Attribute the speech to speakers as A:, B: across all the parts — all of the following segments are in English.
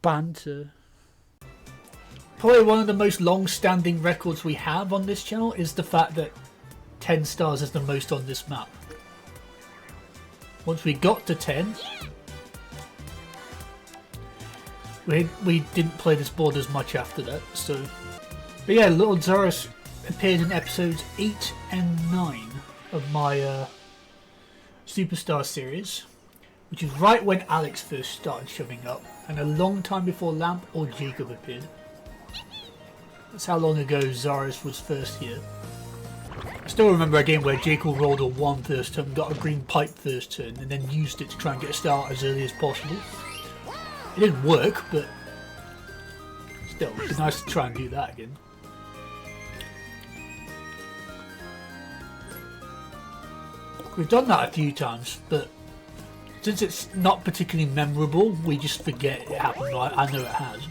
A: banter. Probably one of the most long-standing records we have on this channel is the fact that 10 stars is the most on this map. Once we got to 10, we didn't play this board as much after that. So, but yeah, Lord Zaris appeared in episodes 8 and 9 of my Superstar series, which is right when Alex first started showing up, and a long time before Lamp or Jacob appeared. That's how long ago Zaris was first here. I still remember a game where Jacob rolled a 1 first turn, got a green pipe first turn, and then used it to try and get a start as early as possible. It didn't work, but still, it'd be nice to try and do that again. We've done that a few times, but since it's not particularly memorable, we just forget it happened. I know it has.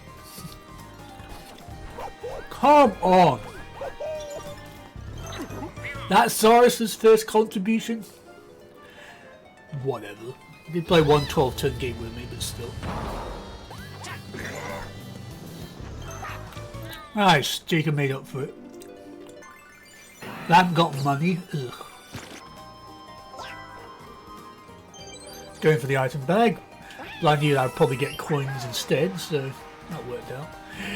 A: Come on! That's Zaris' first contribution? Whatever. He did play one 12-turn game with me, but still. Nice, Jacob made up for it. Lamb got money. Ugh. Going for the item bag. Well, I knew I'd probably get coins instead, so that worked out.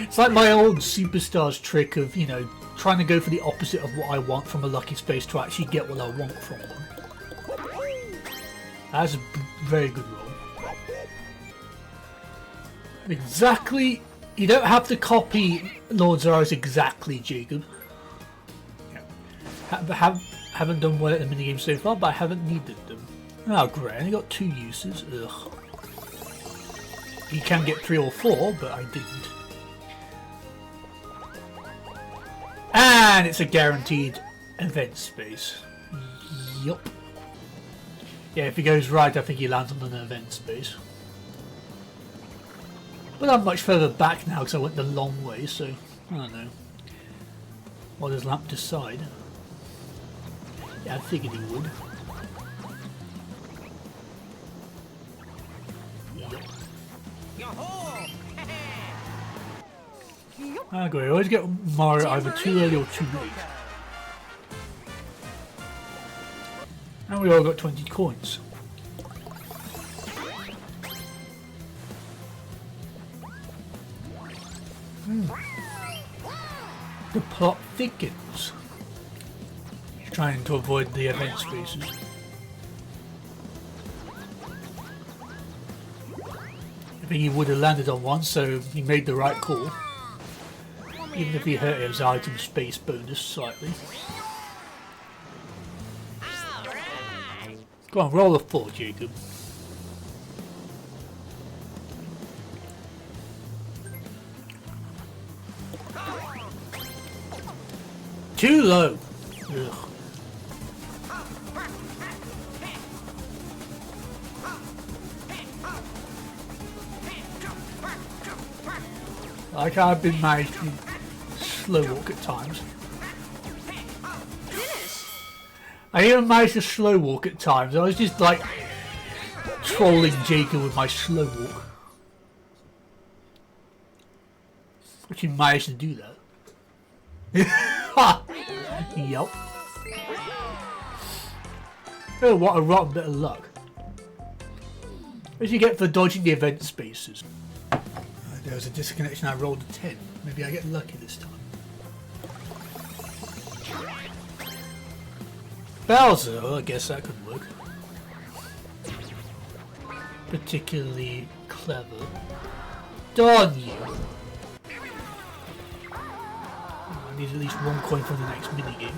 A: It's like my old Superstars trick of, you know, trying to go for the opposite of what I want from a lucky space to actually get what I want from one. That's a very good roll. Exactly. You don't have to copy Lord Zaris exactly, Jacob. Yeah. Haven't done well at the minigame so far, but I haven't needed them. Oh great, I only got 2 uses. Ugh. You can get 3 or 4, but I didn't. And it's a guaranteed event space. Yup. Yeah, if he goes right, I think he lands on an event space. But I'm much further back now because I went the long way, so I don't know. What does Lamp decide? Yeah, I figured he would. I agree, I always get Mario either too early or too late. And we all got 20 coins. The plot thickens. Trying to avoid the event spaces. I think he would have landed on one, so he made the right call. Even if he hurt his item space bonus slightly. Go on, roll a 4, Jacob. Too low. Ugh. Like I've been made to slow walk at times. I even managed to slow walk at times. I was just like trolling Jacob with my slow walk. But you managed to do that. Yup. Oh, what a rotten bit of luck. What did you get for dodging the event spaces? There was a disconnection, I rolled a 10. Maybe I get lucky this time. Bowser, oh, I guess that could work. Particularly clever. Darn you! Oh, I need at least 1 coin from the next minigame.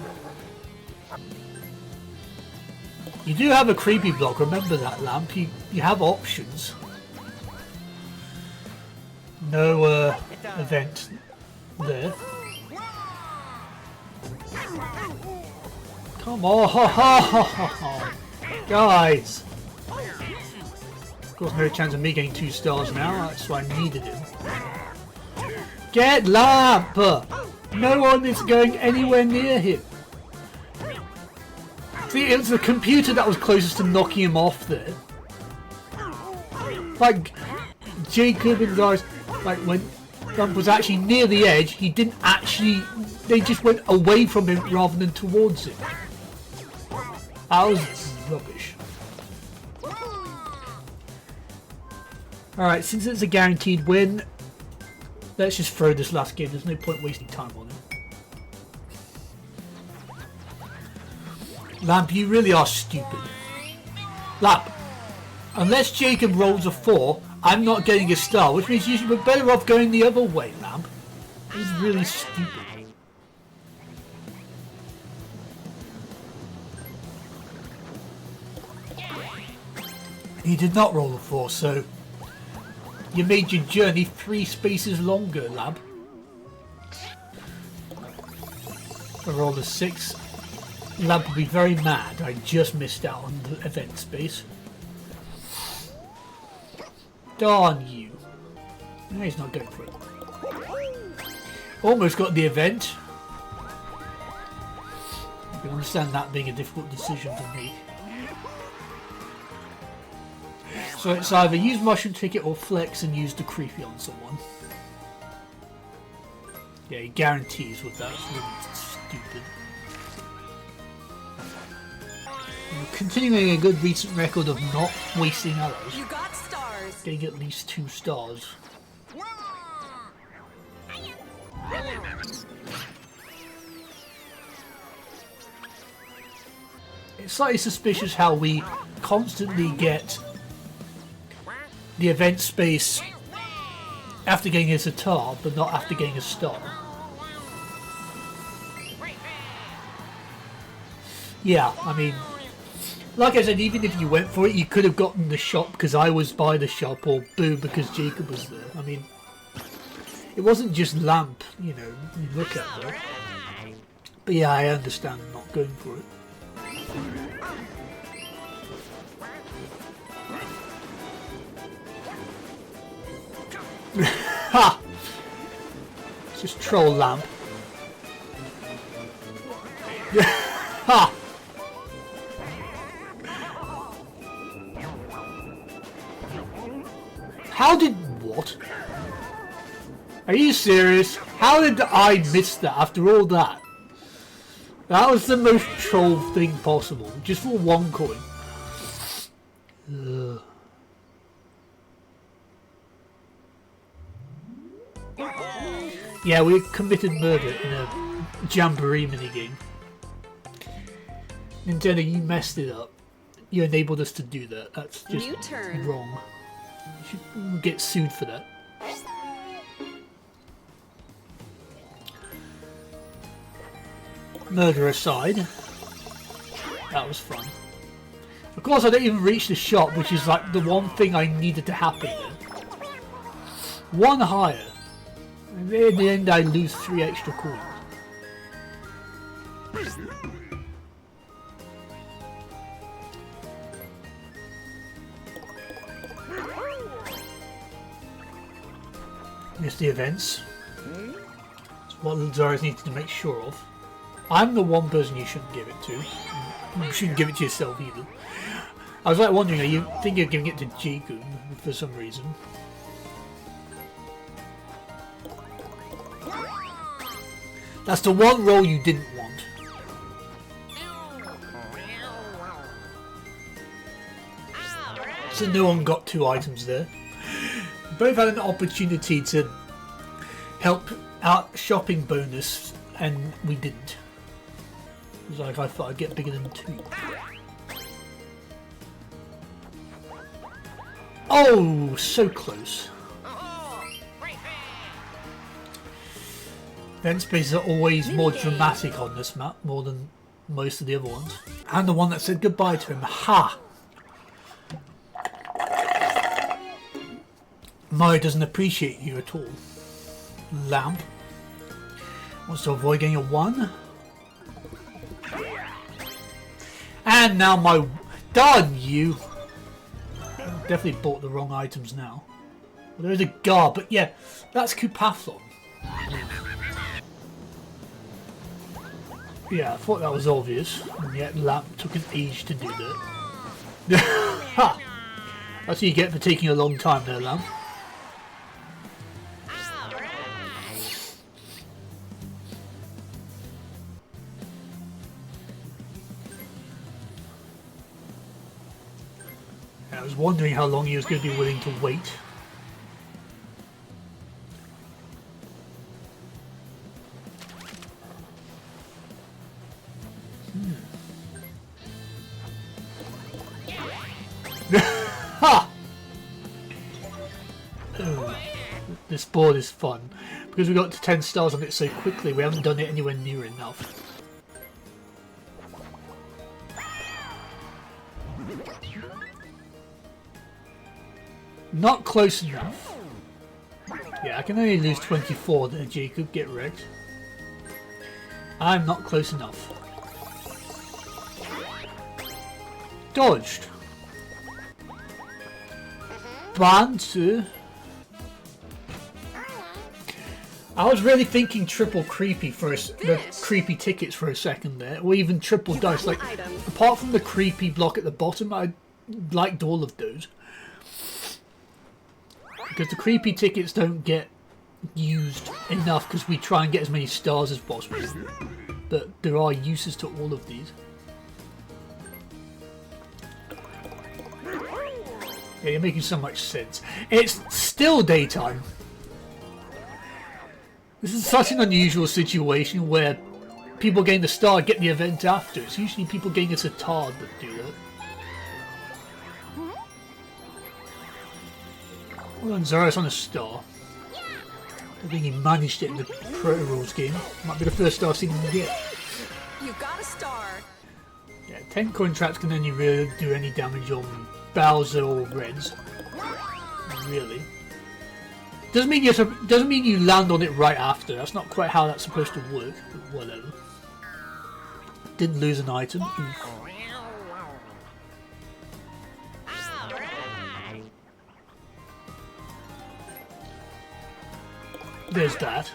A: You do have a creepy block, remember that, Lamp. You have options. No event there. Come on, guys! Of course, no chance of me getting 2 stars now. That's why I needed him. Get Lamp! No one is going anywhere near him. See, it was the computer that was closest to knocking him off there. Like Jacob and guys. Like when Lamp was actually near the edge, he didn't actually. They just went away from him rather than towards him. That was rubbish. Alright, since it's a guaranteed win, let's just throw this last game. There's no point wasting time on it. Lamp, you really are stupid. Lamp, unless Jacob rolls a 4, I'm not getting a star, which means you were better off going the other way, Lamp. It was really stupid. He did not roll a 4, so you made your journey 3 spaces longer, Lamp. I rolled a 6. Lamp will be very mad. I just missed out on the event space. Darn you. No, he's not going for it. Almost got the event. I can understand that being a difficult decision to make. So it's either use mushroom ticket or flex and use the creepy on someone. Yeah, he guarantees with that. It's really stupid. Continuing a good recent record of not wasting arrows.
B: You got stars.
A: Getting at least 2 stars. It's slightly suspicious how we constantly get the event space after getting a sitar, but not after getting a star. Yeah, I mean, like I said, even if you went for it, you could have gotten the shop because I was by the shop, or Boo because Jacob was there. I mean, it wasn't just Lamp, you know, you look at it. But yeah, I understand not going for it. Ha! Just troll Lamp. Ha! How did... what? Are you serious? How did I miss that after all that? That was the most troll thing possible. Just for 1 coin. Ugh. Yeah, we committed murder in a Jamboree minigame. Nintendo, you messed it up. You enabled us to do that. That's just
B: New turn.
A: Wrong. You should get sued for that. Murder aside, that was fun. Of course, I don't even reach the shop, which is like the one thing I needed to happen there. 1 higher. And in the end, I lose 3 extra coins. Here's the events. It's what Lazarus needs to make sure of. I'm the one person you shouldn't give it to. You shouldn't give it to yourself either. I was like wondering, are you think you're giving it to Jacob for some reason? That's the one role you didn't want. So no one got 2 items there. Both had an opportunity to help out shopping bonus, and we didn't. It was like I thought I'd get bigger than 2. Oh, so close. Event spaces are always more dramatic on this map, more than most of the other ones. And the one that said goodbye to him. Ha! Mario doesn't appreciate you at all. Lamp wants to avoid getting a 1. And now my... darn you! Definitely bought the wrong items now. Well, there is a guard, but yeah, that's Kupathlon. Yeah, I thought that was obvious, and yet Lamp took an age to do that. Ha! That's what you get for taking a long time there, Lamp. was wondering how long he was going to be willing to wait. Ha! Oh, this board is fun. Because we got to 10 stars on it so quickly, we haven't done it anywhere near enough. Not close enough. Yeah, I can only lose 24 there, Jacob. Get wrecked. I'm not close enough. Dodged. Bantu. I was really thinking triple creepy for the creepy tickets for a second there, or even triple dice. Like, apart from the creepy block at the bottom, I liked all of those. Because the creepy tickets don't get used enough because we try and get as many stars as possible. But there are uses to all of these. Yeah, you're making so much sense. It's still daytime. This is such an unusual situation where people getting the star get the event after. It's usually people getting a sitar that do that. Well, Zara's on a star. I think he managed it in the Pro Rules game. Might be the first star I've seen him get.
B: You got a star.
A: Yeah, 10 coin traps can only really do any damage on Bowser or Reds. Really. Doesn't mean you land on it right after. That's not quite how that's supposed to work. But whatever. Didn't lose an item. Oof. There's that.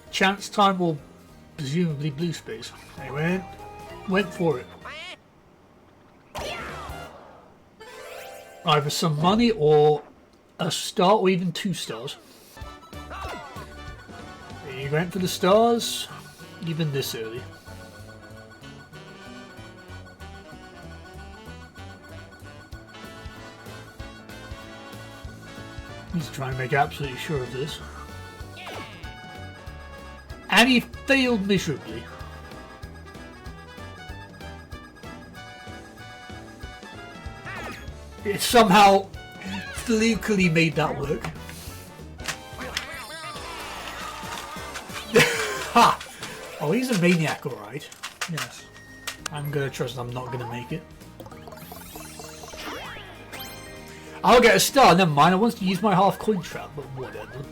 A: Chance time or presumably blue space. They went for it. Either some money or a star or even 2 stars. You went for the stars even this early. He's trying to make absolutely sure of this. And he failed miserably. It somehow flukily made that work. Ha! Oh, he's a maniac, alright. Yes. I'm gonna trust I'm not gonna make it. I'll get a star, never mind, I want to use my half coin trap, but whatever.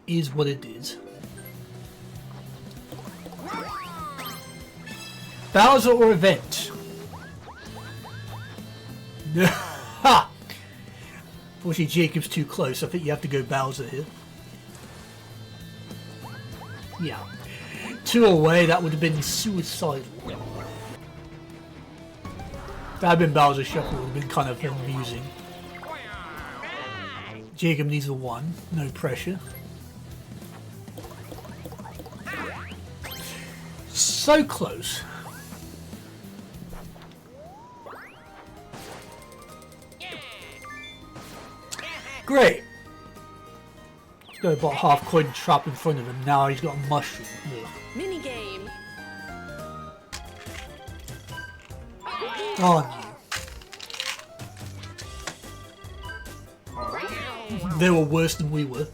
A: Is what it is. Bowser or event? Ha! Unfortunately, Jacob's too close. I think you have to go Bowser here. Yeah. 2 away, that would have been suicidal. That had been Bowser Shuffle, would have been kind of amusing. Jacob needs a 1, no pressure. So close. Great. He's got about half coin trap in front of him. Now he's got a mushroom. Ugh.
B: Mini game.
A: Oh no. They were worse than we were.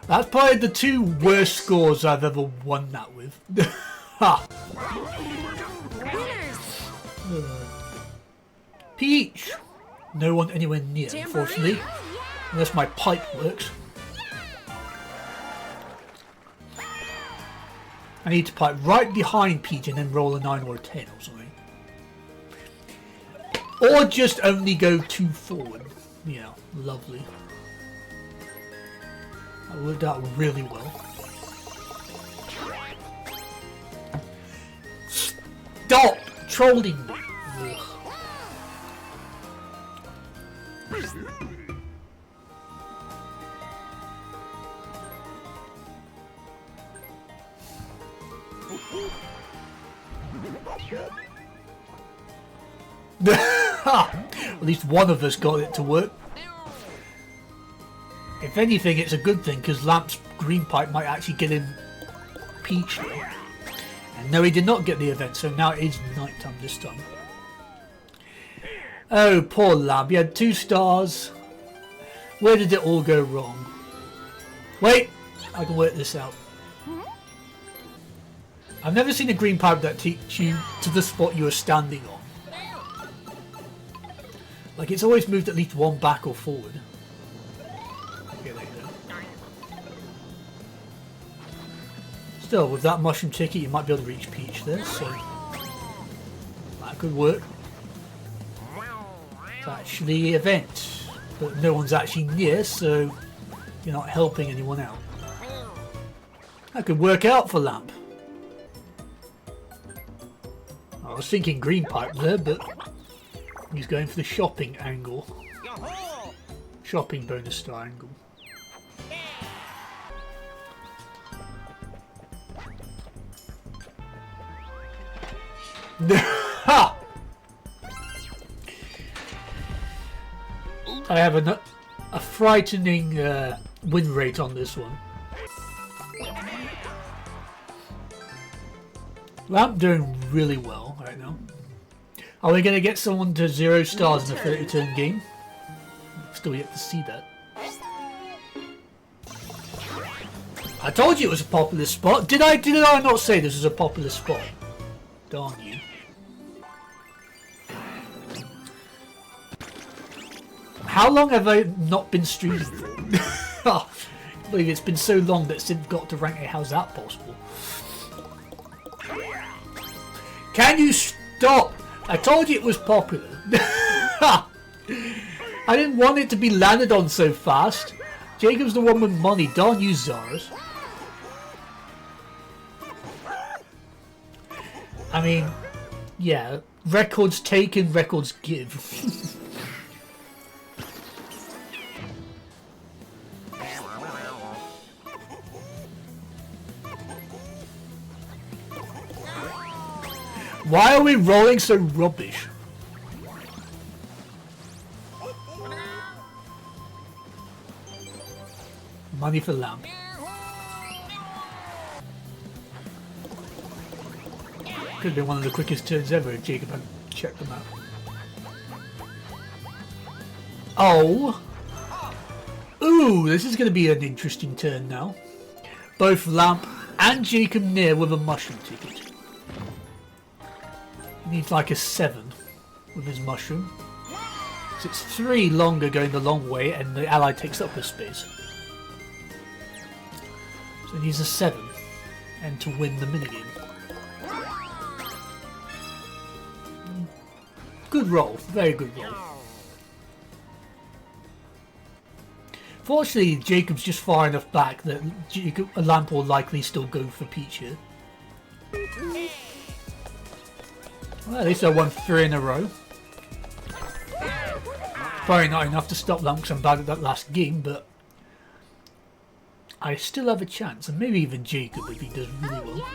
A: That's probably the 2 worst scores I've ever won that with. Ha! Peach! No one anywhere near, unfortunately. Unless my pipe works. I need to pipe right behind Peach and then roll a 9 or a 10 or something. Or just only go 2 forward. Yeah, lovely. That worked out really well. Stop trolling me! Ugh. At least one of us got it to work. If anything, it's a good thing, because Lamp's green pipe might actually get him Peach though. And no, he did not get the event, so now it is nighttime this time. Oh, poor Lamp. He had 2 stars. Where did it all go wrong? Wait, I can work this out. I've never seen a green pipe that takes you to the spot you are standing on. Like, it's always moved at least 1 back or forward. Okay, there you go. Still, with that mushroom ticket, you might be able to reach Peach there, so that could work. It's actually an event, but no one's actually near, so you're not helping anyone out. That could work out for Lamp. I was thinking green pipe there, but he's going for the shopping angle. Shopping bonus star angle. Ha! I have a frightening win rate on this one. Lamp doing really well right now. Are we going to get someone to 0 stars in a 30-turn game? Still yet to see that. I told you it was a popular spot. Did I not say this was a popular spot? Darn you. How long have I not been streaming for? I believe it's been so long that Sid got to rank A. How's that possible? Can you stop? I told you it was popular. I didn't want it to be landed on so fast. Jacob's the one with money. Darn you, Zars. I mean, yeah. Records taken, records give. Why are we rolling so rubbish? Money for Lamp. Could have been one of the quickest turns ever if Jacob had checked them out. Oh! Ooh, this is going to be an interesting turn now. Both Lamp and Jacob near with a mushroom ticket. He needs like a 7 with his mushroom. So it's 3 longer going the long way and the ally takes up the space. So he needs a 7 and to win the minigame. Good roll, very good roll. Fortunately, Jacob's just far enough back that a Lamp will likely still go for Peach here. Well, at least I won 3 in a row. Probably not enough to stop Lamp because I'm bad at that last game, but I still have a chance, and maybe even Jacob if he does really well.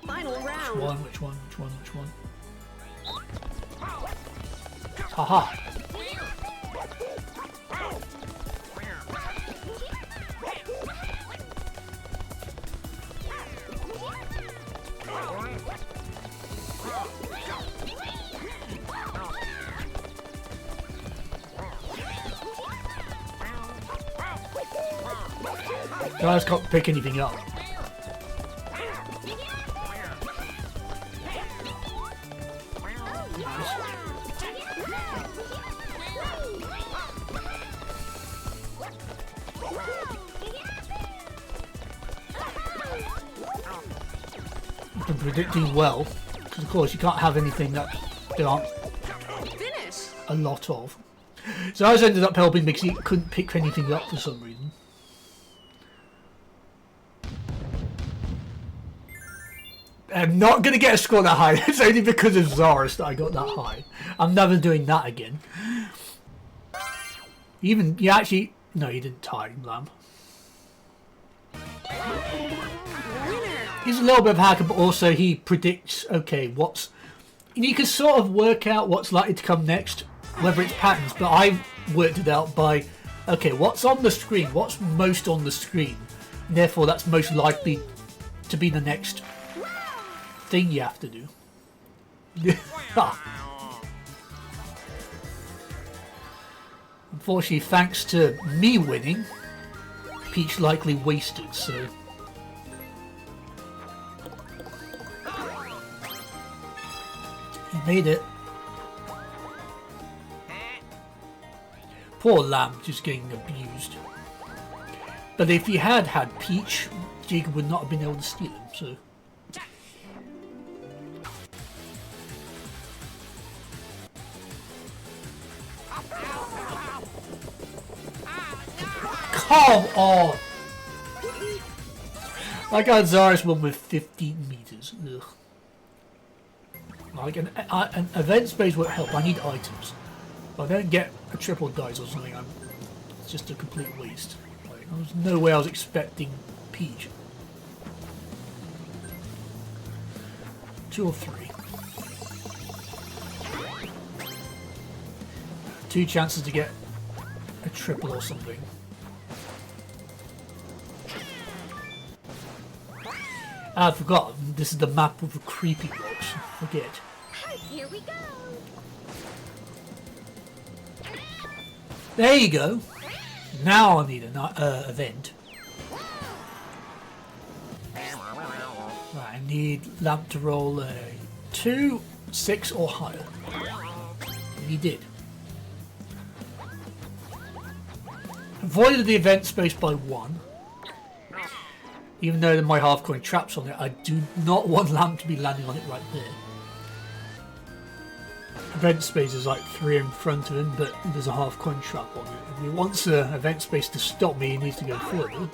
B: Final round.
A: Which one? Haha. Guys can't pick anything up. I've been predicting well, because of course you can't have anything that there aren't a lot of. So I just ended up helping because he couldn't pick anything up for some reason. I'm not going to get a score that high. It's only because of Zaris that I got that high. I'm never doing that again. Even, you actually... No, you didn't tie, Lamb.
B: Winner.
A: He's a little bit of a hacker, but also he predicts, okay, what's... You can sort of work out what's likely to come next, whether it's patterns, but I worked it out by, okay, what's on the screen? What's most on the screen? And therefore, that's most likely to be the next thing you have to do. Unfortunately, thanks to me winning, Peach likely wasted, so... He made it. Poor Lamb, just getting abused. But if he had had Peach, Jacob would not have been able to steal him, so... Come on! I got Zara's one with 15 meters. Ugh. Like an event space won't help. I need items. If I don't get a triple dice or something, it's just a complete waste. Like, there was no way I was expecting Peach. 2 or 3. 2 chances to get a triple or something. I forgot, this is the map with the creepy blocks. Forget.
B: Here we go.
A: There you go. Now I need an event. Right, I need Lamp to roll a 2, 6 or higher. And he did. Avoided the event space by 1. Even though my half coin traps on it, I do not want Lamp to be landing on it right there. Event space is like 3 in front of him, but there's a half coin trap on it. If he wants an event space to stop me, he needs to go further.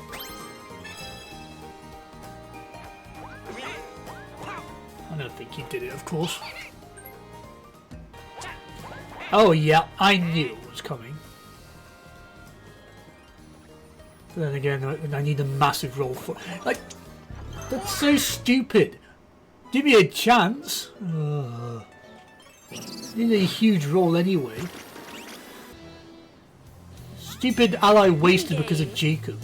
A: I don't think he did it, of course. Oh yeah, I knew it was coming. But then again, I need a massive roll for... Like, that's so stupid. Give me a chance. Need a huge roll anyway. Stupid ally wasted because of Jacob.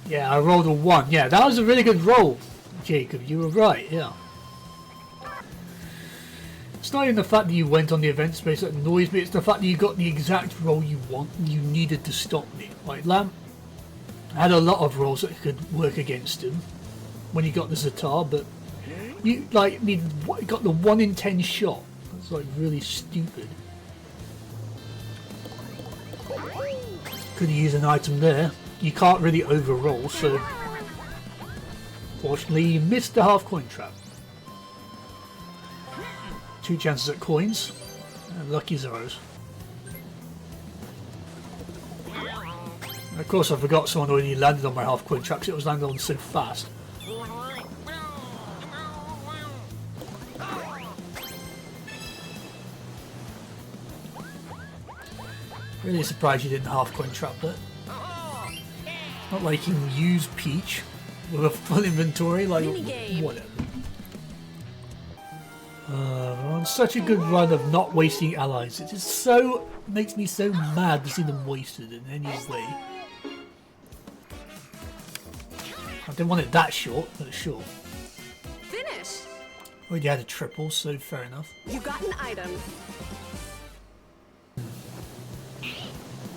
A: Yeah, I rolled a 1. Yeah, that was a really good roll, Jacob. You were right, yeah. It's not even the fact that you went on the event space that annoys me, it's the fact that you got the exact roll you want and you needed to stop me. Like, Lamp had a lot of rolls that could work against him when he got the Zatar, but you like got the 1 in 10 shot. That's like really stupid. Could have used an item there. You can't really overroll, so fortunately you missed the half coin trap. 2 chances at coins, and lucky zeros. And of course I forgot someone already landed on my half coin trap because it was landed on so fast. Really surprised you didn't half coin trap that. Not like you can use Peach with a full inventory, like whatever. We're on such a good run of not wasting allies. It just so makes me so mad to see them wasted in any way. I didn't want it that short, but sure.
B: Finish.
A: Already had a triple, so fair enough.
B: You got an item.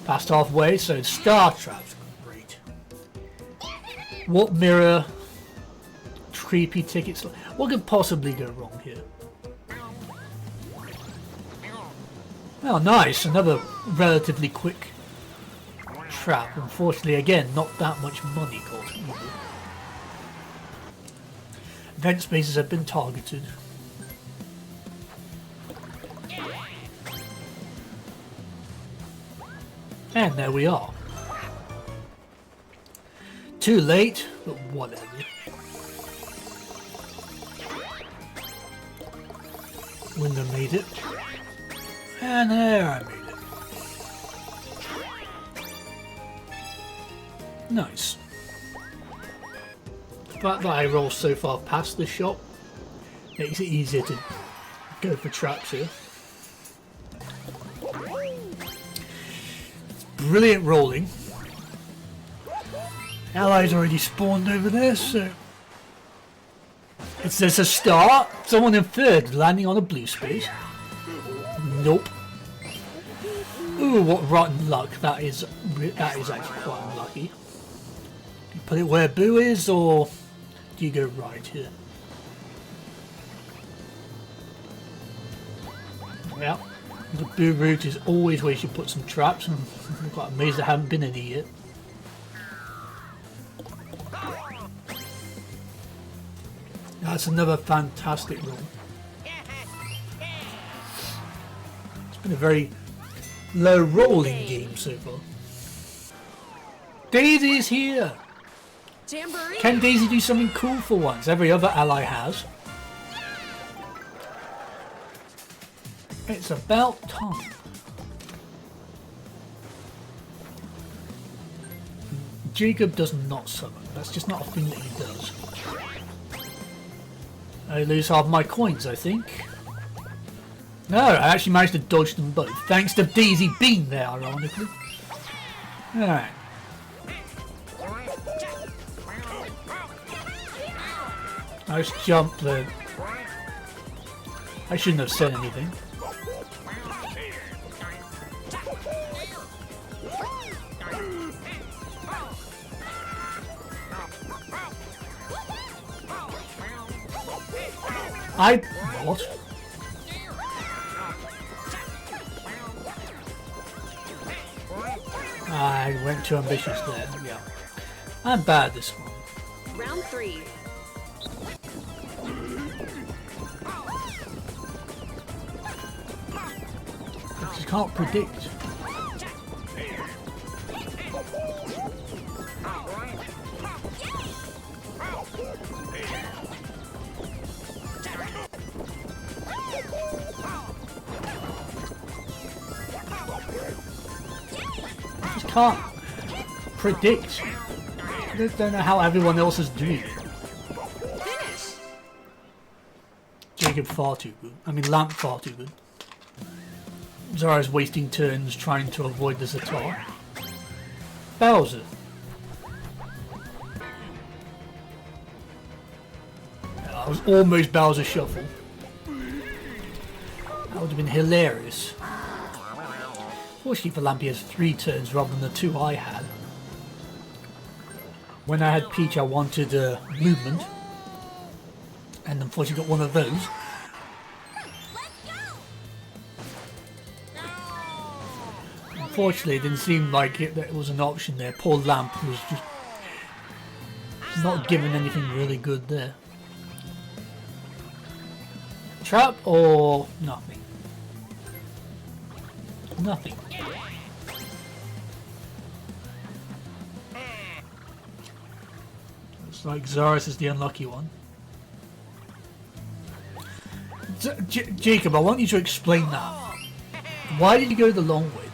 A: Past halfway, so Star Trap's great. Warp Mirror, creepy tickets. What could possibly go wrong here? Oh, nice. Another relatively quick trap. Unfortunately, again, not that much money cost either. Event spaces have been targeted. And there we are. Too late, but whatever. Window made it. And there I made it. nice. The fact that I roll so far past the shop makes it easier to go for traps here. Brilliant rolling. Allies already spawned over there, so it's there's a start. Someone in third landing on a blue space. Nope. Ooh, what rotten luck! That is actually quite unlucky. You put it where Boo is, or do you go right here? Yeah, the Boo route is always where you should put some traps, and I'm quite amazed there haven't been any yet. That's another fantastic roll. It's been a very low rolling game so far. Daisy is here!
B: Jamboree.
A: Can Daisy do something cool for once? Every other ally has. It's about time. Jacob does not summon. That's just not a thing that he does. I lose half my coins, I think. No, I actually managed to dodge them both, thanks to Daisy being there, ironically. Alright. Nice jump there. I shouldn't have said anything. What? I went too ambitious there, yeah. I'm bad this one.
B: Round 3.
A: I just can't predict. Can't predict. I don't know how everyone else is doing it.
B: Finish.
A: Jacob far too good. I mean Lamp far too good. Zara's wasting turns trying to avoid this attack. Bowser. That was almost Bowser Shuffle. That would have been hilarious. Fortunately for Lampy, he has 3 turns rather than the 2 I had. When I had Peach, I wanted movement, and unfortunately got one of those. Unfortunately, it didn't seem like that it was an option there. Poor Lamp was just not given anything really good there. Trap or nothing? Nothing. Looks like Zaris is the unlucky one. Jacob, I want you to explain that. Why did you go the long way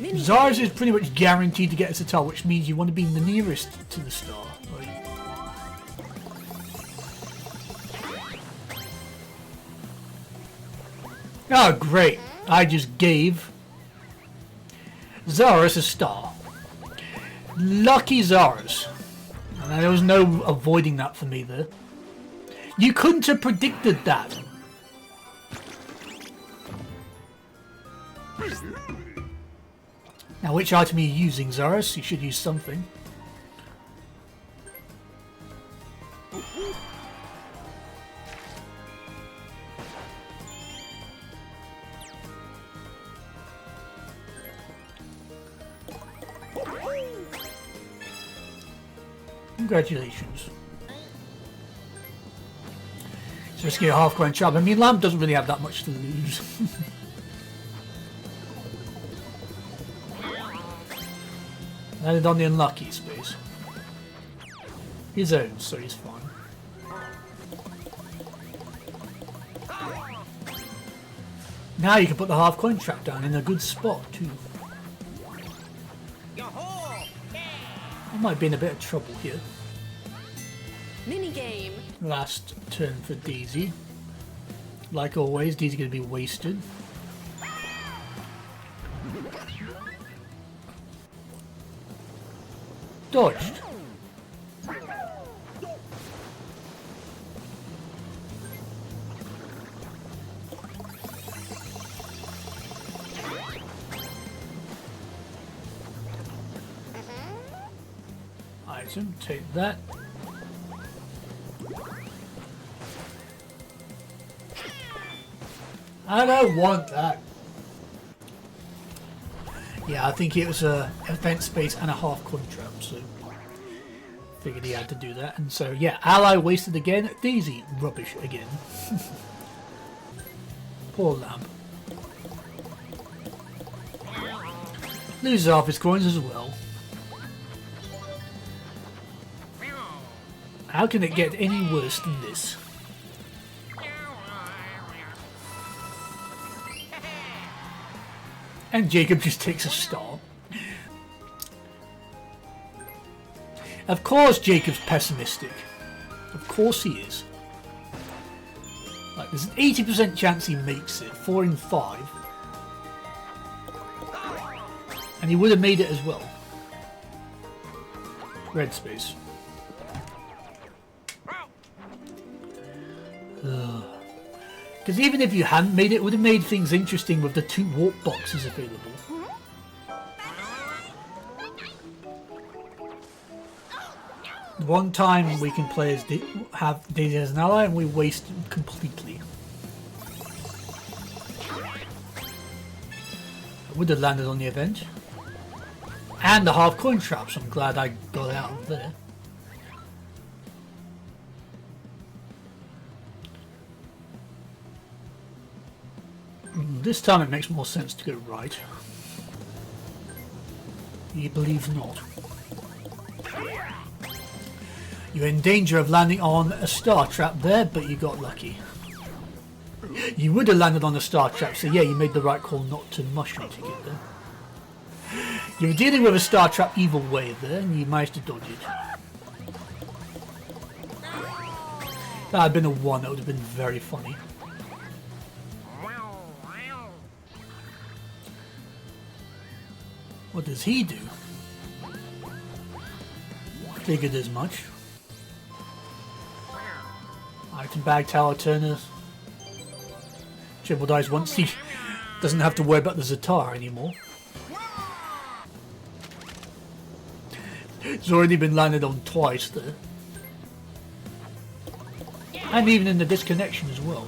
A: there? Zaris is pretty much guaranteed to get us a tile, which means you want to be the nearest to the star. Right? Oh, great. I just gave Zaris a star. Lucky Zaris. And there was no avoiding that for me there. You couldn't have predicted that. Now, which item are you using, Zaris? You should use something. Congratulations. Just get a half-ground trap. I mean, Lamp doesn't really have that much to lose. Landed on the unlucky space. His own, so he's fine. Now you can put the half-coin trap down in a good spot, too. I might be in a bit of trouble here.
B: Mini game.
A: Last turn for Daisy. Like always, Daisy going to be wasted. Dodged. Item, take that. I don't want that. Yeah, I think it was a event space and a half coin trap, so figured he had to do that. And so yeah, ally wasted again. Daisy rubbish again. Poor lamb. Loses half his coins as well. How can it get any worse than this? And Jacob just takes a star. Of course Jacob's pessimistic. Of course he is. Like, there's an 80% chance he makes it. 4 in 5. And he would have made it as well. Red space. Because even if you hadn't made it, it would have made things interesting with the 2 warp boxes available. One time we can play as have Daisy as an ally and we waste him completely. I would have landed on the event. And the half coin trap, so I'm glad I got out of there. This time it makes more sense to go right. You believe not. You're in danger of landing on a star trap there, but you got lucky. You would have landed on a star trap, so yeah, you made the right call not to mushroom ticket there. You were dealing with a star trap evil way there, and you managed to dodge it. If that had been a 1, that would have been very funny. What does he do? Figured as much. Item bag, tower turner. Triple dice once he doesn't have to worry about the Zatar anymore. It's already been landed on twice there. And even in the disconnection as well.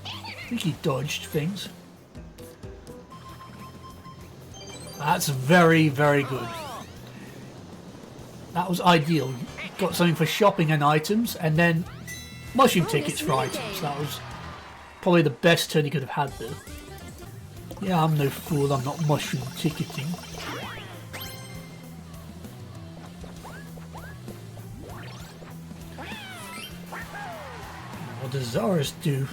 A: I think he dodged things. That's very, very good. That was ideal. Got something for shopping and items, and then mushroom tickets for items. That was probably the best turn he could have had there. Yeah, I'm no fool, I'm not mushroom ticketing. What does Zaris do?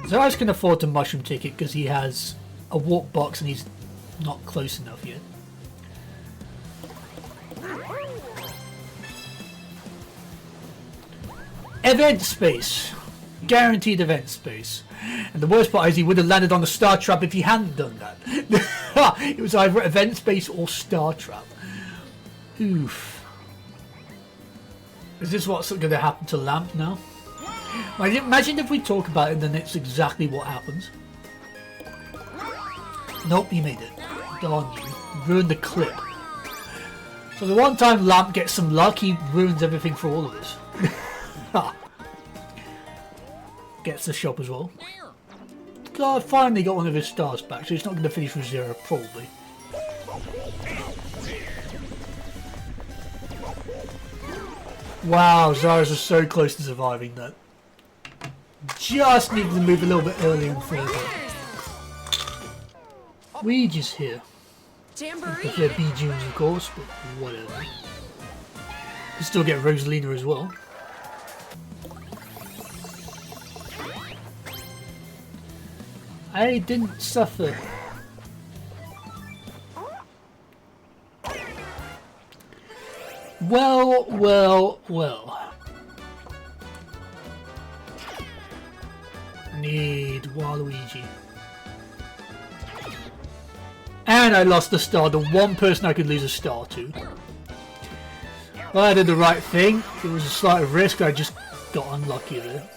A: Zaris can afford to mushroom ticket because he has a warp box and he's not close enough yet. Event space. Guaranteed event space. And the worst part is he would have landed on the star trap if he hadn't done that. It was either event space or star trap. Oof. Is this what's going to happen to Lamp now? Imagine if we talk about it and then it's exactly what happens. Nope, he made it. Darn you. Ruined the clip. So the one time Lamp gets some luck, he ruins everything for all of us. Gets the shop as well. God, finally got one of his stars back, so he's not going to finish with 0, probably. Wow, Zaris was so close to surviving that. Just needed to move a little bit earlier and further. Ouija's here.
B: Jamboree.
A: Prefer B-Junes, of course, but whatever. Can still get Rosalina as well. I didn't suffer. Well, well, well. I need Waluigi. And I lost the star, the one person I could lose a star to. Well, I did the right thing. It was a slight risk, I just got unlucky there.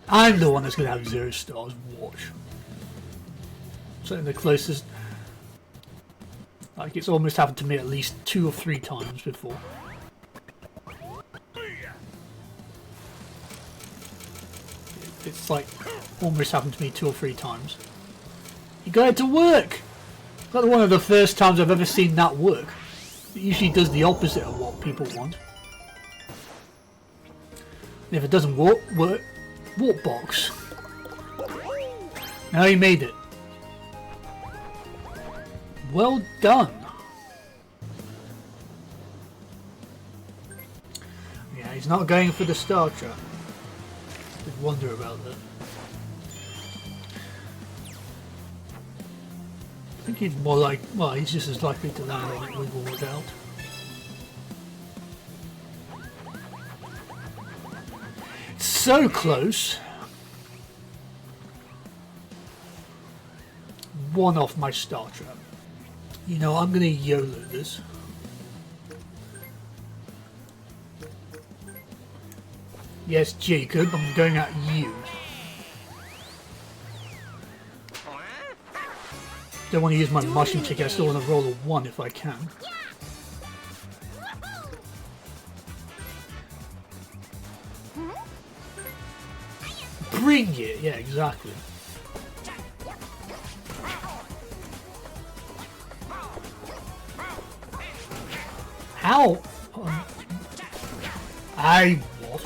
A: I'm the one that's going to have 0 stars, watch. Certainly the closest. Like, it's almost happened to me at least 2 or 3 times before. It's like, almost happened to me 2 or 3 times. You got it to work! That's one of the first times I've ever seen that work. It usually does the opposite of what people want. And if it doesn't work, warp box. Now he made it. Well done. Yeah, he's not going for the star trap. Did wonder about that. I think he's more like, well, he's just as likely to land on it with or without. So close. One off my star trap. You know, I'm gonna YOLO this. Yes, Jacob, I'm going at you. Don't want to use my mushroom ticket, I still want to roll a 1 if I can. Bring it! Yeah, exactly. How? What?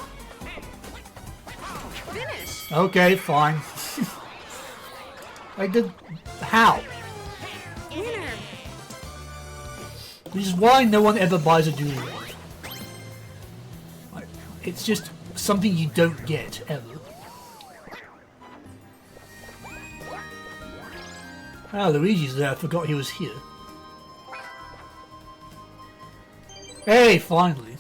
B: Finish.
A: Okay, fine. I did. How?
B: Winner.
A: Which is why no one ever buys a dual reward. Like, it's just something you don't get ever. Ah, Luigi's there. I forgot he was here. Hey, finally.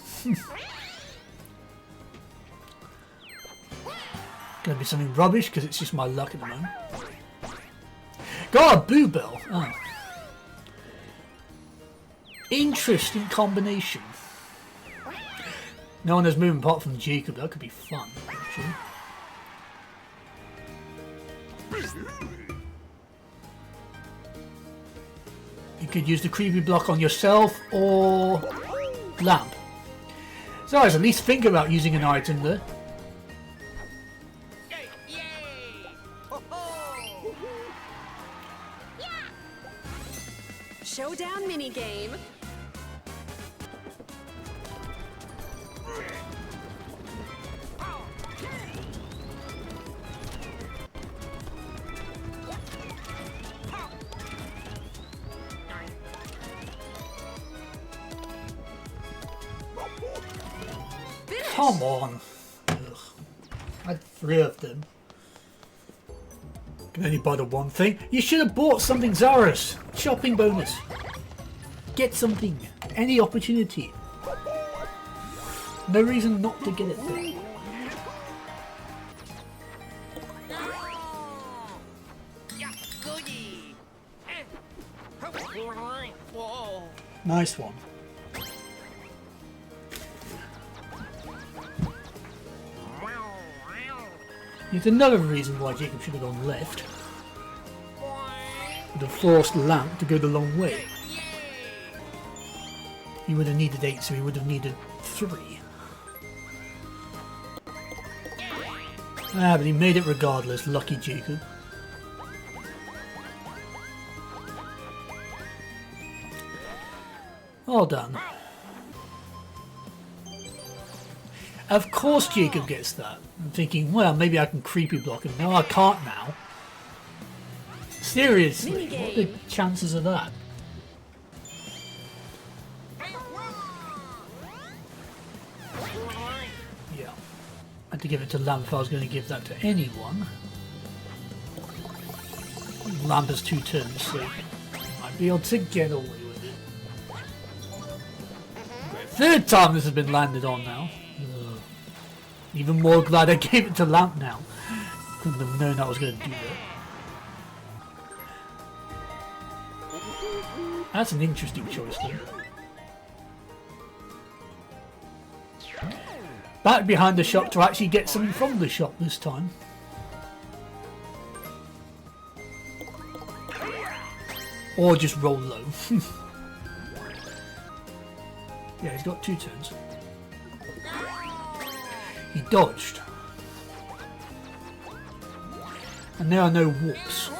A: Gonna be something rubbish because it's just my luck at the moment. Got a Boo Bell. Oh. Interesting combination. No one has movement apart from Jacob. That could be fun, actually. You could use the creepy block on yourself or Lamp. So I at least think about using an item there.
B: Showdown minigame.
A: Come on. Ugh. I had 3 of them. Can only buy the one thing. You should have bought something, Zarus. Shopping bonus. Get something. Any opportunity. No reason not to get it there. Nice one. It's another reason why Jacob should have gone left. With a forced Lamp to go the long way. He would have needed 8, so he would have needed 3. Ah, but he made it regardless. Lucky Jacob. All done. Of course Jacob gets that. I'm thinking, well, maybe I can creepy block him. No, I can't now. Seriously, what are the chances of that? Yeah. I had to give it to Lamp if I was going to give that to anyone. Lamp has 2 turns, so I might be able to get away with it. third time this has been landed on now. Ugh. Even more glad I gave it to Lamp now. Couldn't have known I was going to do that. That's an interesting choice though. Back behind the shop to actually get something from the shop this time. Or just roll low. Yeah, he's got 2 turns. He dodged. And there are no warps. So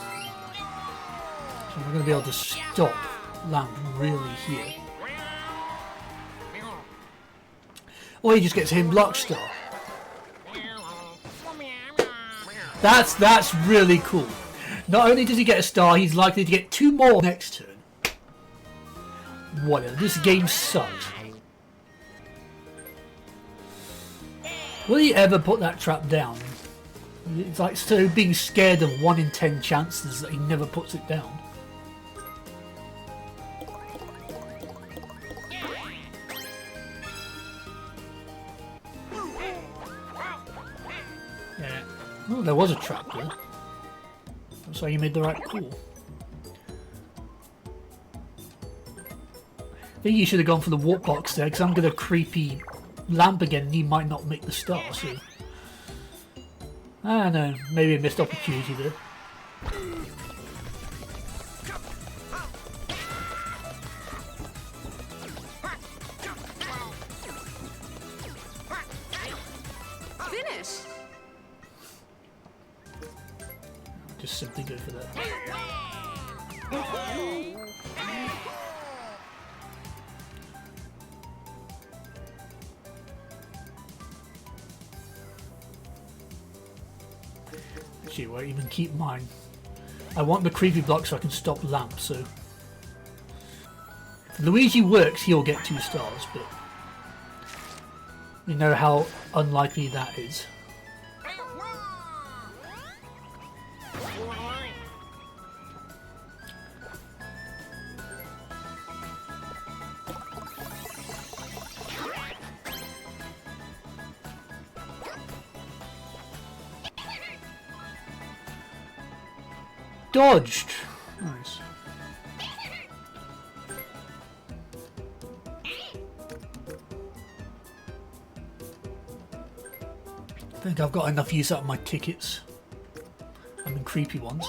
A: I'm not going to be able to stop Lamp really here. Or he just gets him block star. That's really cool. Not only does he get a star, he's likely to get 2 more next turn. Whatever, this game sucks. Will he ever put that trap down? It's like so being scared of 1 in 10 chances that he never puts it down. Yeah. Oh, there was a trap there. That's why you made the right call. I think you should have gone for the warp box there, because I'm going to creepy Lamp again and he might not make the star, so... I don't know, maybe a missed opportunity there.
B: Finish.
A: Just simply go for that. Actually, I won't even keep mine. I want the creepy block so I can stop Lamp, so... If Luigi works, he'll get 2 stars, but... You know how unlikely that is. Dodged! Nice. I think I've got enough use out of my tickets. I mean creepy ones.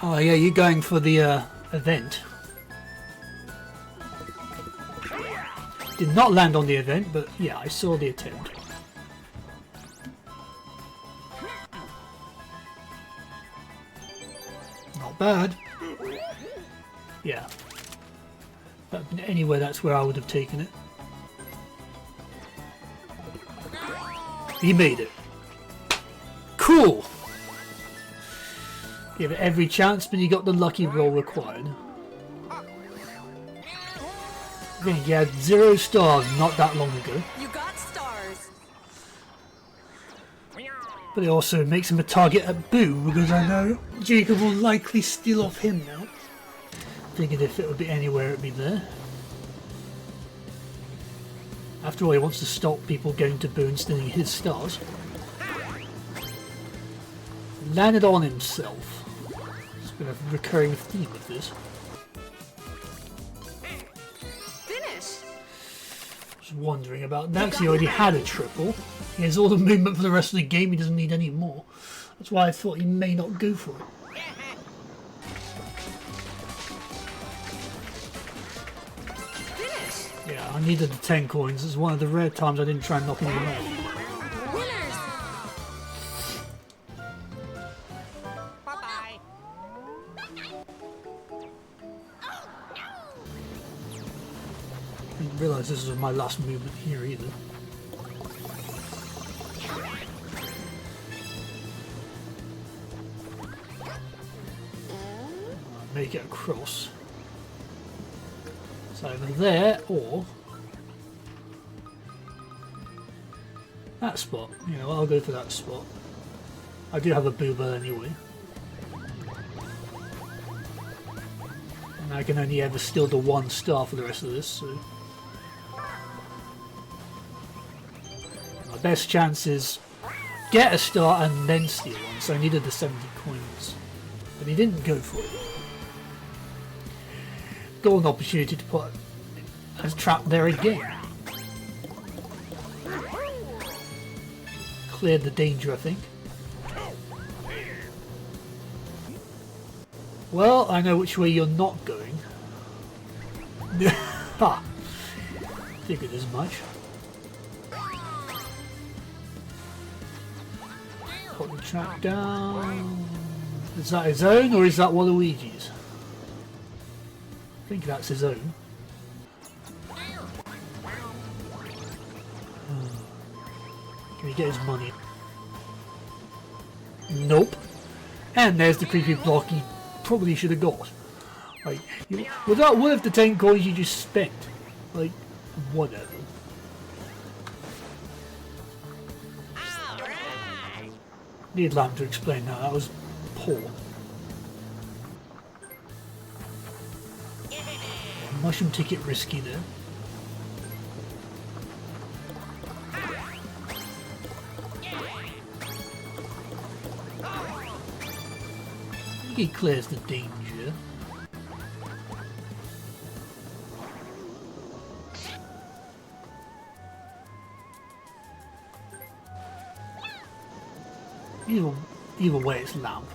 A: Oh yeah, you're going for the event. Did not land on the event, but yeah, I saw the attempt. Not bad. Yeah. But anyway, that's where I would have taken it. He made it. Cool! Give it every chance, but you got the lucky roll required. I think you had 0 stars not that long ago.
B: You got stars.
A: But it also makes him a target at Boo, because I know Jacob will likely steal off him now. Figured if it would be anywhere, it'd be there. After all, he wants to stop people going to Boo and stealing his stars. Landed on himself. It's been a recurring theme of this.
B: Finish.
A: I was wondering about that, because he already had a triple. He has all the movement for the rest of the game, he doesn't need any more. That's why I thought he may not go for it. Yeah, I needed the 10 coins. It's one of the rare times I didn't try and knock anyone out.
B: Winners. Bye-bye.
A: I didn't realise this was my last movement here either. Make it across. It's either there or that spot. You know, I'll go for that spot. I do have a boober anyway. And And I can only ever steal the 1 star for the rest of this, so... My best chance is get a star and then steal one, so I needed the 70 coins. But he didn't go for it. Got an opportunity to put a trap there again. Cleared the danger, I think. Well, I know which way you're not going. Ha! Figured as much. Put the trap down. Is that his own or is that Waluigi's? I think that's his own. Can he get his money? Nope. And there's the creepy block he probably should have got. Like, was that worth the 10 coins you just spent? Like, whatever. Need Lamb to explain that. That was poor. Mushroom ticket risky there. I think he clears the danger. Either way, it's Lamb.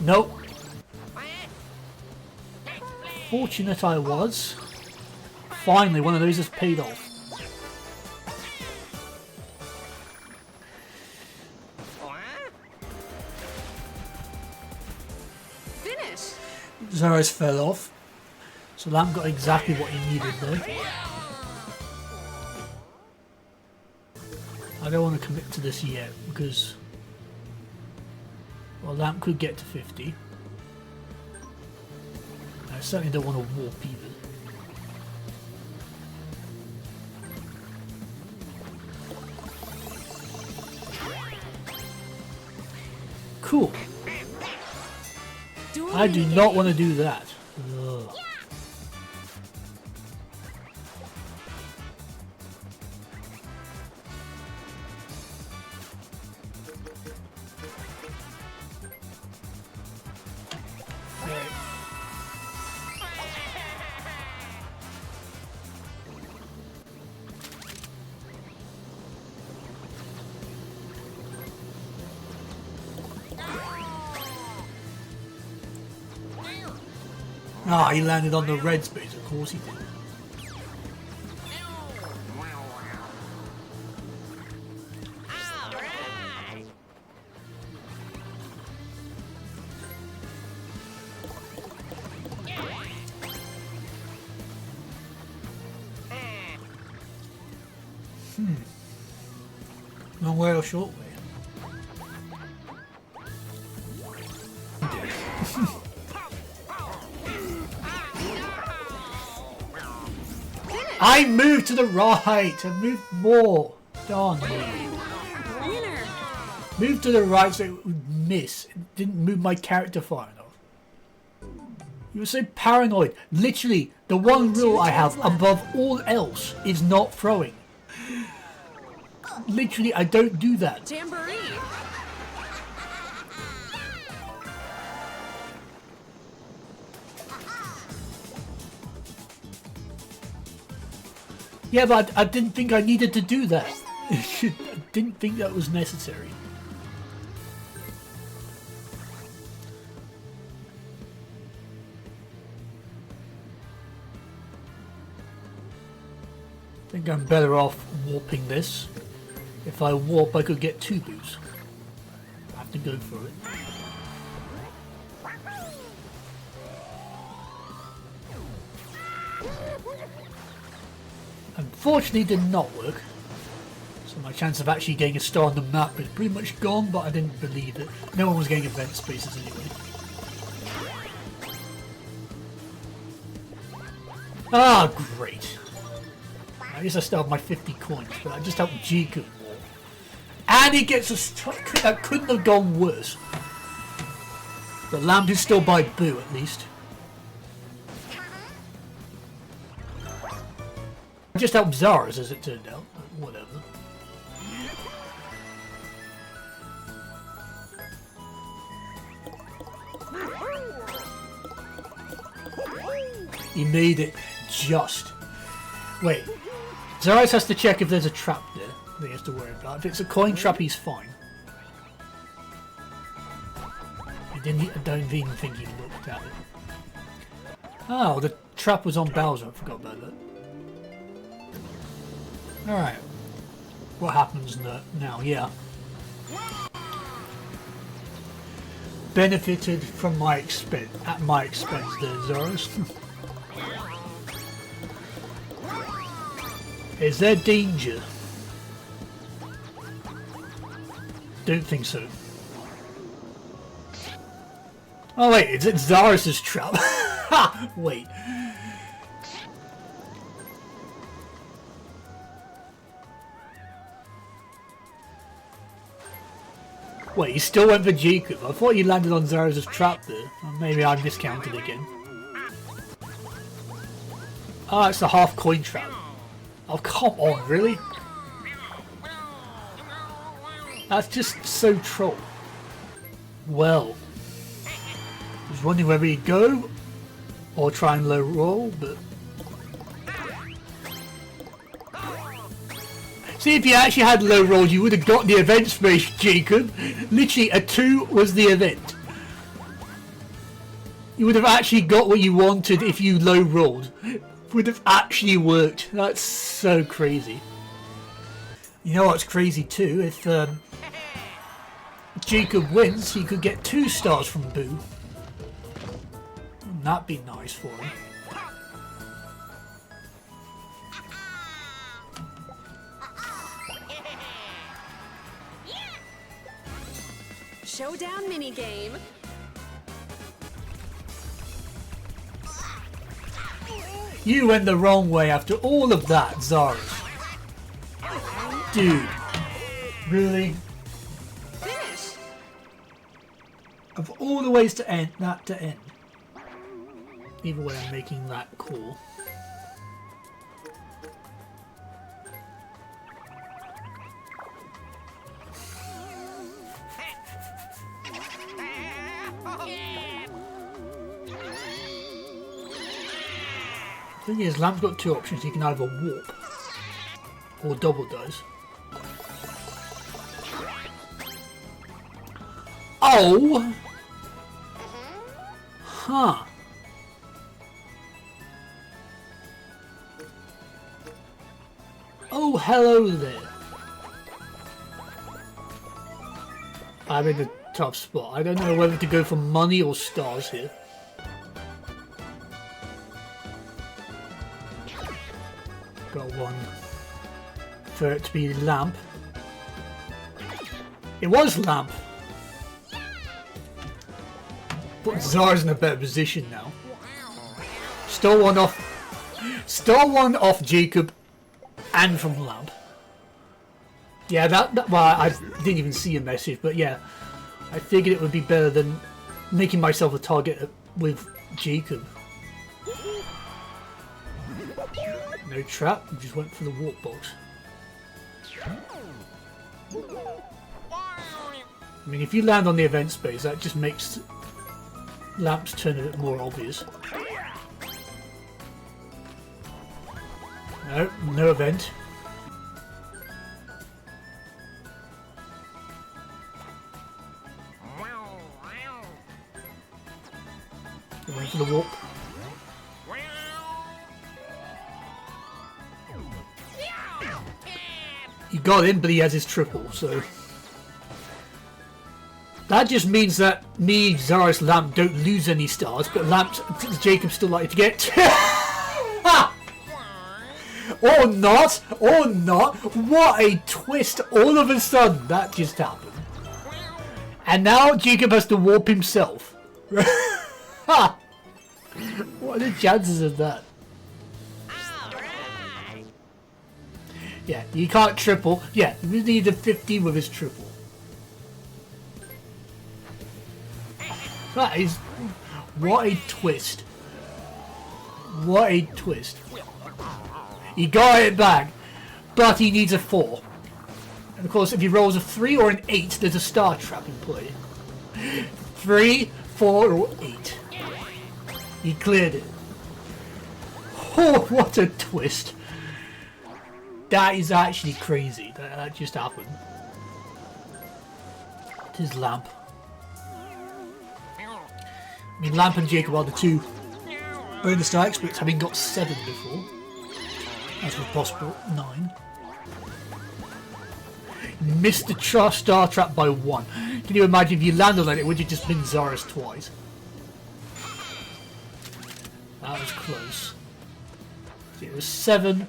A: Nope. Fortunate I was. Finally, one of those has paid off.
B: Finish.
A: Zeros fell off. So Lamb got exactly what he needed there. I don't want to commit to this yet because, well, Lamp could get to 50. I certainly don't want to warp either. Cool. I do not want to do that. Ugh. Ah, he landed on the red space, of course he did. Long way or short way? I moved to the right! I moved more! Darn me.
B: Winner.
A: Move to the right so it would miss. It didn't move my character far enough. You were so paranoid. Literally, the one rule I have above all else is not throwing. Literally, I don't do that.
B: Jamboree.
A: Yeah, but I didn't think I needed to do that. I didn't think that was necessary. I think I'm better off warping this. If I warp, I could get 2 boosts. I have to go for it. Unfortunately, did not work. So my chance of actually getting a star on the map is pretty much gone, but I didn't believe it. No one was getting event spaces anyway. Ah, great. I guess I still have my 50 coins, but I just helped G more. And he gets a strike. That couldn't have gone worse. The lamp is still by Boo, at least. Just helped Zara's, as it turned out. But whatever. He made it just. Wait. Zara's has to check if there's a trap there that he has to worry about. If it's a coin trap, he's fine. I don't even think he looked at it. Oh, the trap was on Bowser. I forgot about that. Alright. What happens now? Yeah. Benefited from my expense, at my expense there, Zara's. Is there danger? Don't think so. Oh wait, is it Zara's trap? Ha! Wait. Wait, he still went for Jacob. I thought he landed on Zara's trap there. Or maybe I miscounted again. Oh, it's a half coin trap. Oh, come on, really? That's just so troll. Well. I was wondering whether he'd go or try and low roll, but... See, if you actually had low rolls, you would have got the event space, Jacob. Literally, a 2 was the event. You would have actually got what you wanted if you low rolled. Would have actually worked. That's so crazy. You know what's crazy too? If Jacob wins, he could get 2 stars from Boo. That'd be nice for him.
B: Showdown minigame.
A: You went the wrong way after all of that, Zara. Dude. Really?
B: Finish.
A: Of all the ways to end that to end. Either way, I'm making that call. The thing is, Lamp's got 2 options. He can either warp or double dice. Oh! Huh. Oh, hello there. I'm in a tough spot. I don't know whether to go for money or stars here. Got 1 for it to be Lamp. It was Lamp. But Zara's in a better position now. Stole 1 off. Stole 1 off Jacob and from Lamp. Yeah, well, I didn't even see a message, but yeah, I figured it would be better than making myself a target with Jacob. No trap, we just went for the warp box. I mean, if you land on the event space, that just makes Lamp's turn a bit more obvious. No, no event. Wait for the warp. He got in, but he has his triple, so... That just means that me, Zara's Lamp don't lose any stars, but Jacob's still likely to get... Or not! Or not! What a twist! All of a sudden, that just happened. And now Jacob has to warp himself. Ha! What are the chances of that? Yeah, you can't triple. Yeah, we need a 50 with his triple. That is... What a twist. What a twist. He got it back, but he needs a 4. And of course, if he rolls a 3 or an 8, there's a star trap in play. 3, 4, or 8. He cleared it. Oh, what a twist. That is actually crazy. That just happened. It is Lamp. I mean, Lamp and Jacob are the 2 bonus star experts, having got 7 before. As was possible, 9. Missed the star trap by 1. Can you imagine if you landed on it, would you just been Zara's twice? That was close. It was 7.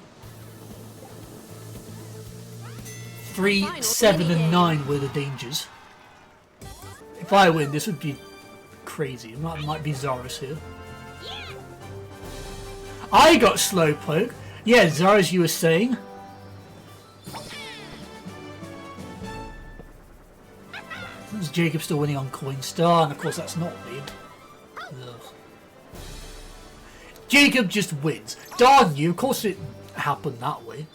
A: 3, 7 and 9 were the dangers. If I win, this would be crazy. It might be Zara's here. I got Slowpoke. Yeah, Zara's, you were saying. There's Jacob still winning on Coinstar, and of course that's not me. Ugh. Jacob just wins. Darn you, of course it happened that way.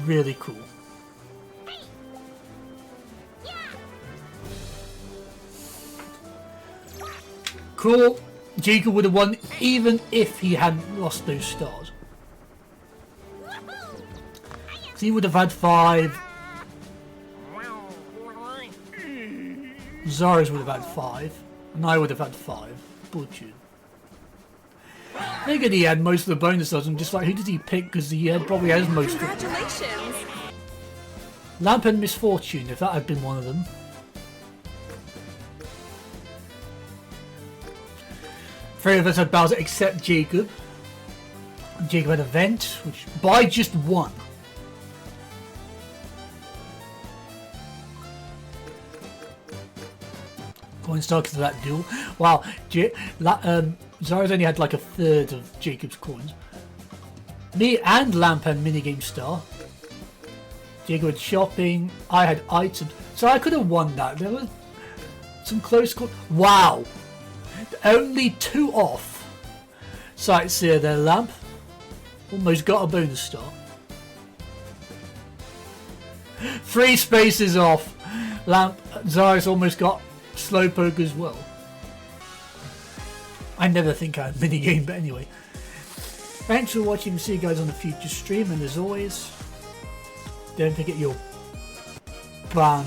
A: Really cool. Cool. Jacob would have won even if he hadn't lost those stars. So he would have had 5. Zara's would have had 5. And I would have had 5. Butchered. I think he had most of the bonus stars. I'm just like, who did he pick? Because he probably has most of them.
B: Congratulations!
A: Lamp and Misfortune, if that had been one of them. Three of us had Bowser except Jacob. Jacob had a vent, which by just 1. Coin star because of that duel. Wow, Zara's only had like a third of Jacob's coins. Me and Lamp had minigame star. Jacob had shopping. I had items, so I could have won that. There was some close calls. Wow. Only 2 off. Sightseer there, Lamp. Almost got a bonus star. 3 spaces off. Lamp. Zara's almost got Slowpoke as well. I never think I had minigame, but anyway. Thanks for watching. See you guys on the future stream, and as always, don't forget your bang